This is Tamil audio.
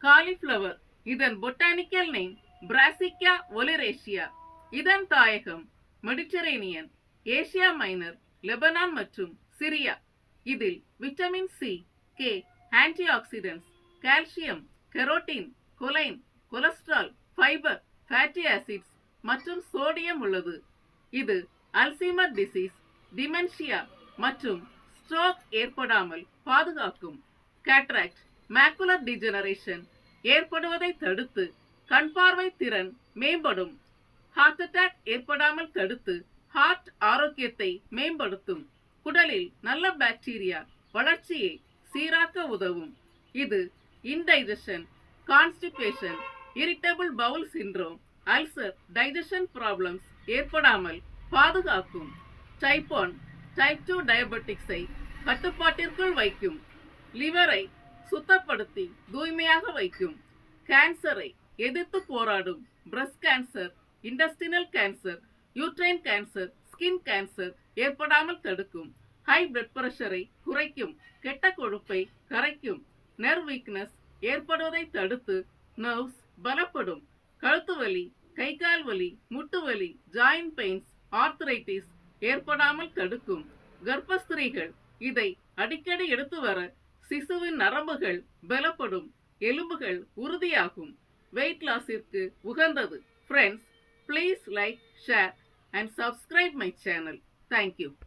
காலிஃப்ளவர் இதன் பொட்டானிக்கல் நேம் பிராசிகா ஒலிரேஷியா. இதன் தாயகம் மெடிட்டரேனியன், ஏசியா மைனர், லெபனான் மற்றும் சிரியா. இதில் vitamin C, K, anti oxidants, calcium, carotene, choline, cholesterol, fibre, fatty acids மற்றும் சோடியம் உள்ளது. இது அல்சைமர் டிசீஸ், டிமென்ஷியா மற்றும் ஸ்ட்ரோக் ஏற்படாமல் பாதுகாக்கும். கேட்ராக்ட், மேக்குலர் டிஜெனரேஷன் ஏற்படுவதை தடுத்து கண் பார்வை திறன் மேம்படும். ஹார்ட் அட்டாக் ஏற்படாமல் தடுத்து ஹார்ட் ஆரோக்கியத்தை மேம்படுத்தும். குடலில் நல்ல பாக்டீரியா வளர்ச்சியை சீராக்க உதவும். இது indigestion, constipation, irritable bowel syndrome, ulcer, digestion problems ஏற்படாமல் பாதுகாக்கும். டைப் 1, டைப் 2 டயபெட்டிக்ஸை கட்டுப்பாட்டிற்குள் வைக்கும். லிவரை சுத்தப்படுத்தி தூய்மையாக வைக்கும். கேன்சரை எதிர்த்து போராடும். Breast cancer, intestinal cancer, uterine cancer, skin cancer ஏற்படாமல் தடுக்கும். ஹை பிளட் பிரஷரை குறைக்கும். கெட்ட கொழுப்பை கரைக்கும். நர்வ் வீக்னஸ் ஏற்படுவதை தடுத்து நர்வ்ஸ் பலப்படும். கழுத்து வலி, கை கால் வலி, முட்டு வலி, ஜாயிண்ட் பெயின்ஸ், ஆர்த்ரைட்டிஸ் ஏற்படாமல் தடுக்கும். கர்ப்பஸ்திரீகள் இதை அடிக்கடி எடுத்து வர சிசுவின் நரம்புகள் பலப்படும். எலும்புகள் உறுதியாகும். வெயிட் லாஸிற்கு உகந்தது. Friends, please like, share and subscribe my channel. Thank you.